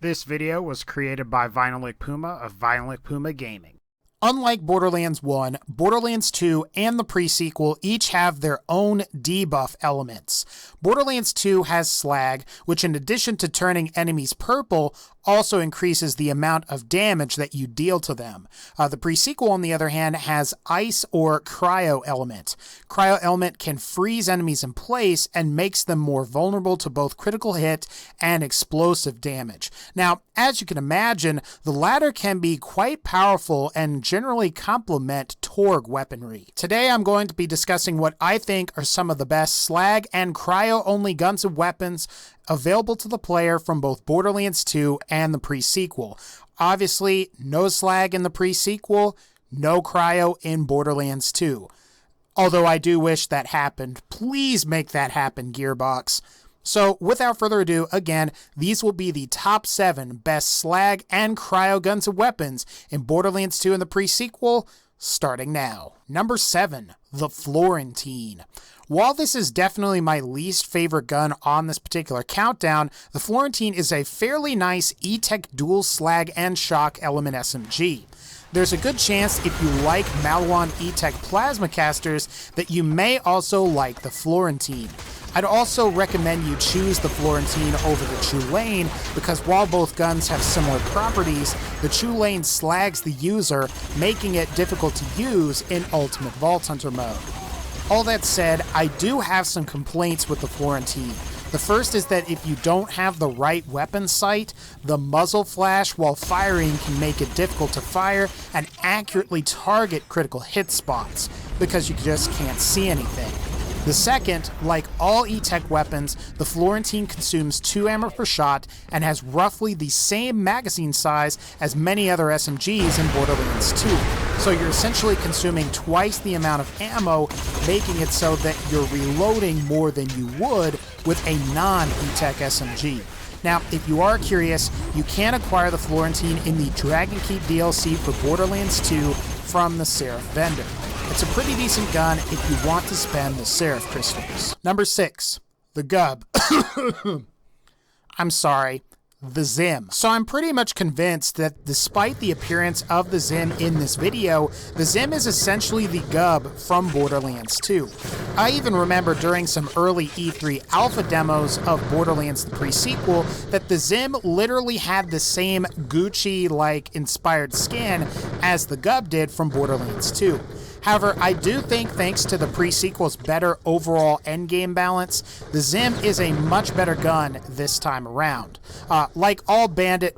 This video was created by VinylicPuma of VinylicPumaGaming. Unlike Borderlands 1, Borderlands 2 and the pre-sequel each have their own debuff elements. Borderlands 2 has Slag, which in addition to turning enemies purple, also increases the amount of damage that you deal to them. The pre-sequel, on the other hand, has Ice or Cryo element. Cryo element can freeze enemies in place and makes them more vulnerable to both critical hit and explosive damage. Now, as you can imagine, the latter can be quite powerful and generally complement Torg weaponry. Today I'm going to be discussing what I think are some of the best Slag and Cryo-only guns and weapons available to the player from both Borderlands 2 and the pre-sequel. Obviously, no Slag in the pre-sequel, no Cryo in Borderlands 2. Although I do wish that happened. Please make that happen, Gearbox. So, without further ado, again, these will be the top 7 best Slag and Cryo guns and weapons in Borderlands 2 and the pre-sequel, starting now. Number 7, the Florentine. While this is definitely my least favorite gun on this particular countdown, the Florentine is a fairly nice E-Tech dual Slag and Shock element SMG. There's a good chance if you like Maliwan E-Tech plasma casters that you may also like the Florentine. I'd also recommend you choose the Florentine over the Tulane because while both guns have similar properties, the Tulane slags the user, making it difficult to use in Ultimate Vault Hunter mode. All that said, I do have some complaints with the Florentine. The first is that if you don't have the right weapon sight, the muzzle flash while firing can make it difficult to fire and accurately target critical hit spots, because you just can't see anything. The second, like all E-Tech weapons, the Florentine consumes 2 ammo per shot and has roughly the same magazine size as many other SMGs in Borderlands 2. So you're essentially consuming twice the amount of ammo, making it so that you're reloading more than you would with a non-E-Tech SMG. Now, if you are curious, you can acquire the Florentine in the Dragon Keep DLC for Borderlands 2 from the Seraph vendor. It's a pretty decent gun if you want to spend the Seraph crystals. Number 6, the Gub. I'm sorry, the Zim. So I'm pretty much convinced that despite the appearance of the Zim in this video, the Zim is essentially the Gub from Borderlands 2. I even remember during some early E3 alpha demos of Borderlands the Pre-Sequel that the Zim literally had the same Gucci-like inspired skin as the Gub did from Borderlands 2. However, I do think thanks to the pre-sequel's better overall endgame balance, the Zim is a much better gun this time around. Like all bandit...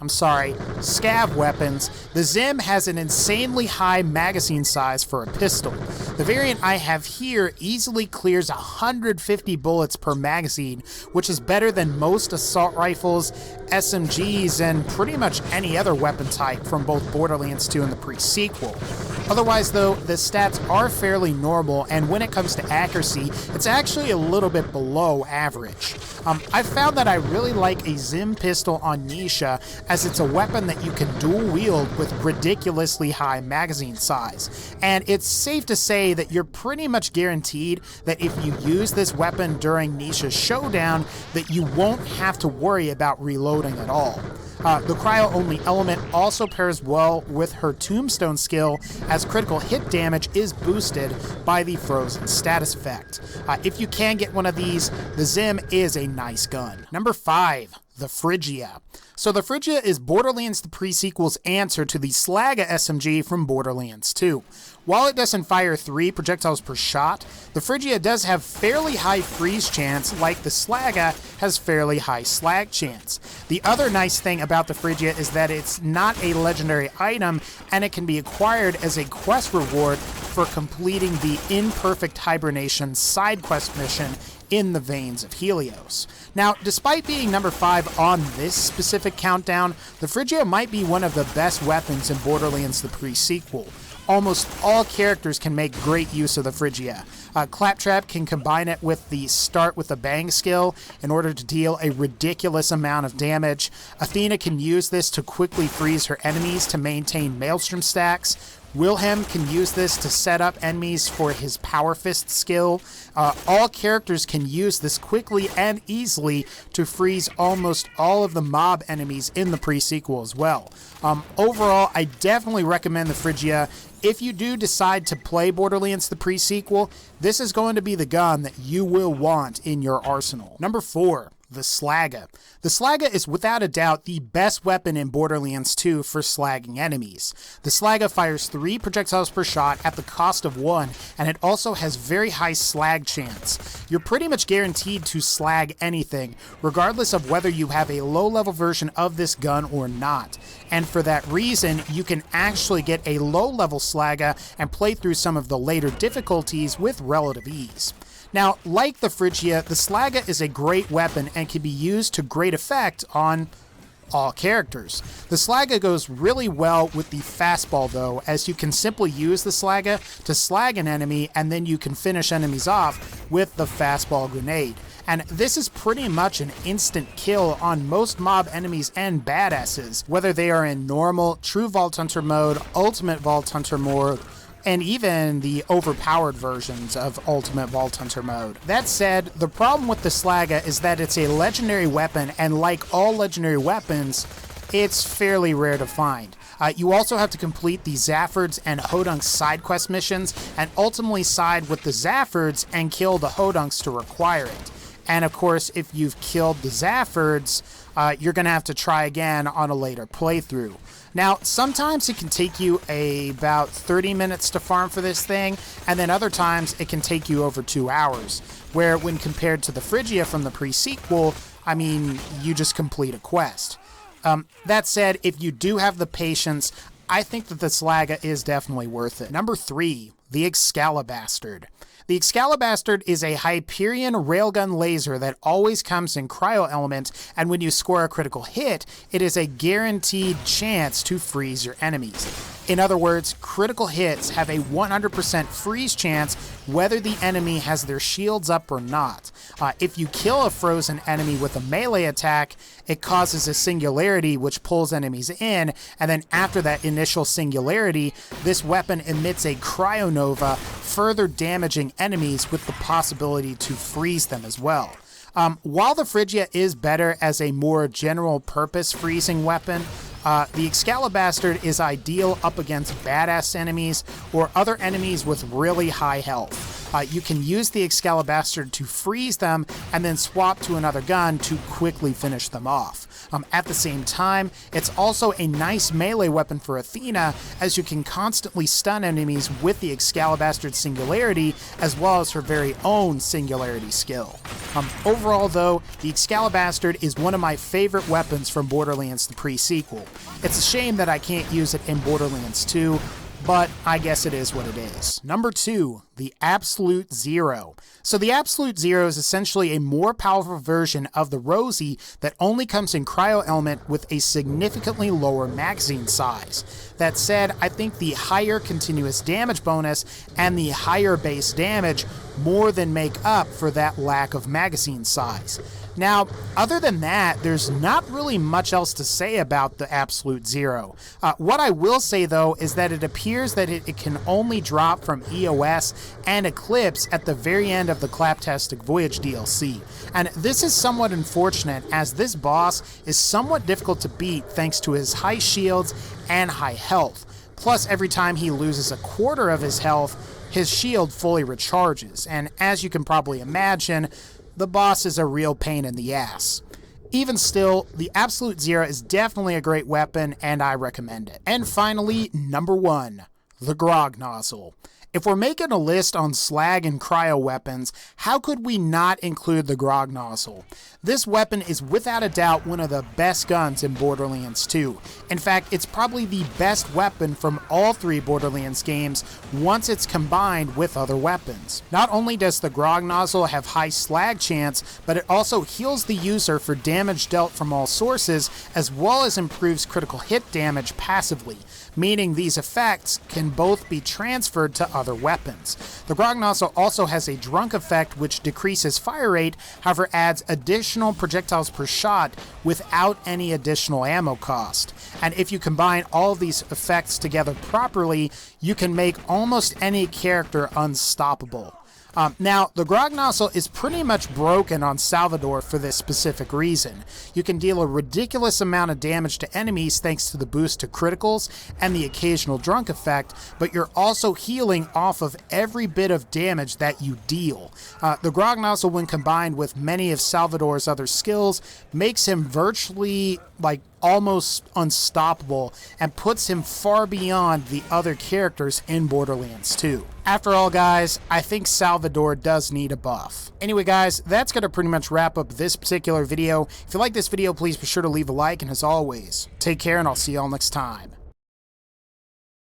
scav weapons, the Zim has an insanely high magazine size for a pistol. The variant I have here easily clears 150 bullets per magazine, which is better than most assault rifles, SMGs, and pretty much any other weapon type from both Borderlands 2 and the pre-sequel. Otherwise though, the stats are fairly normal, and when it comes to accuracy, it's actually a little bit below average. I've found that I really like a Zim pistol on Nisha, as it's a weapon that you can dual wield with ridiculously high magazine size. And it's safe to say that you're pretty much guaranteed that if you use this weapon during Nisha's showdown, that you won't have to worry about reloading at all. The Cryo-only element also pairs well with her Tombstone skill, as critical hit damage is boosted by the Frozen status effect. If you can get one of these, the Zim is a nice gun. Number 5, the Phrygia. So the Phrygia is Borderlands the Pre-Sequel's answer to the Slag Ax SMG from Borderlands 2. While it doesn't fire 3 projectiles per shot, the Phrygia does have fairly high freeze chance, like the Slag Ax has fairly high slag chance. The other nice thing about the Phrygia is that it's not a legendary item, and it can be acquired as a quest reward for completing the Imperfect Hibernation side quest mission in the Veins of Helios. Now, despite being number 5 on this specific countdown, the Phrygia might be one of the best weapons in Borderlands the Pre-Sequel. Almost all characters can make great use of the Phrygia. Claptrap can combine it with the Start with a Bang skill in order to deal a ridiculous amount of damage. Athena can use this to quickly freeze her enemies to maintain Maelstrom stacks. Wilhelm can use this to set up enemies for his Power Fist skill. All characters can use this quickly and easily to freeze almost all of the mob enemies in the pre-sequel as well. Overall, I definitely recommend the Phrygia. If you do decide to play Borderlands the Pre-Sequel, this is going to be the gun that you will want in your arsenal. Number 4. The Slag Ax. The Slag Ax is without a doubt the best weapon in Borderlands 2 for slagging enemies. The Slag Ax fires 3 projectiles per shot at the cost of 1, and it also has very high slag chance. You're pretty much guaranteed to slag anything, regardless of whether you have a low-level version of this gun or not. And for that reason, you can actually get a low-level Slag Ax and play through some of the later difficulties with relative ease. Now, like the Phrygia, the Slag Ax is a great weapon and can be used to great effect on all characters. The Slag Ax goes really well with the fastball though, as you can simply use the Slag Ax to slag an enemy and then you can finish enemies off with the fastball grenade. And this is pretty much an instant kill on most mob enemies and badasses, whether they are in normal, true Vault Hunter mode, ultimate Vault Hunter mode, and even the overpowered versions of Ultimate Vault Hunter mode. That said, the problem with the Slag Ax is that it's a legendary weapon, and like all legendary weapons, it's fairly rare to find. You also have to complete the Zaffords and Hodunks side quest missions, and ultimately side with the Zaffords and kill the Hodunks to require it. And of course, if you've killed the Zaffords, you're going to have to try again on a later playthrough. Now, sometimes it can take you about 30 minutes to farm for this thing, and then other times it can take you over 2 hours, where when compared to the Phrygia from the pre-sequel, I mean, you just complete a quest. That said, if you do have the patience, I think that the Slag Ax is definitely worth it. Number 3, the Excalibur. The Excalibur is a Hyperion railgun laser that always comes in Cryo element, and when you score a critical hit, it is a guaranteed chance to freeze your enemies. In other words, critical hits have a 100% freeze chance whether the enemy has their shields up or not. If you kill a frozen enemy with a melee attack, it causes a singularity which pulls enemies in, and then after that initial singularity, this weapon emits a cryonova, further damaging enemies with the possibility to freeze them as well. While the Phrygia is better as a more general purpose freezing weapon, the Excalibur is ideal up against badass enemies or other enemies with really high health. You can use the Excalibur to freeze them and then swap to another gun to quickly finish them off. At the same time, it's also a nice melee weapon for Athena, as you can constantly stun enemies with the Excalibur Singularity, as well as her very own Singularity skill. Overall though, the Excalibur is one of my favorite weapons from Borderlands the Pre-Sequel. It's a shame that I can't use it in Borderlands 2, but I guess it is what it is. Number 2, the Absolute Zero. So the Absolute Zero is essentially a more powerful version of the Rosie that only comes in Cryo element with a significantly lower magazine size. That said, I think the higher continuous damage bonus and the higher base damage more than make up for that lack of magazine size. Now, other than that, there's not really much else to say about the Absolute Zero. What I will say, though, is that it appears that it can only drop from EOS and Eclipse at the very end of the Claptastic Voyage DLC. And this is somewhat unfortunate, as this boss is somewhat difficult to beat thanks to his high shields and high health. Plus, every time he loses a quarter of his health, his shield fully recharges, and as you can probably imagine, the boss is a real pain in the ass. Even still, the Absolute Zero is definitely a great weapon, and I recommend it. And finally, number 1, the Grog Nozzle. If we're making a list on slag and cryo weapons, how could we not include the Grog Nozzle? This weapon is without a doubt one of the best guns in Borderlands 2. In fact, it's probably the best weapon from all 3 Borderlands games once it's combined with other weapons. Not only does the Grog Nozzle have high slag chance, but it also heals the user for damage dealt from all sources, as well as improves critical hit damage passively, meaning these effects can both be transferred to other other weapons. The Grog Nozzle also has a drunk effect which decreases fire rate, however adds additional projectiles per shot without any additional ammo cost. And if you combine all of these effects together properly, you can make almost any character unstoppable. Now, the Grog Nozzle is pretty much broken on Salvador for this specific reason. You can deal a ridiculous amount of damage to enemies thanks to the boost to criticals and the occasional drunk effect, but you're also healing off of every bit of damage that you deal. The Grog Nozzle, when combined with many of Salvador's other skills, makes him virtually, almost unstoppable and puts him far beyond the other characters in Borderlands 2. After all, guys, I think Salvador does need a buff. Anyway, guys, that's going to pretty much wrap up this particular video. If you like this video, please be sure to leave a like, and as always, take care, and I'll see y'all next time.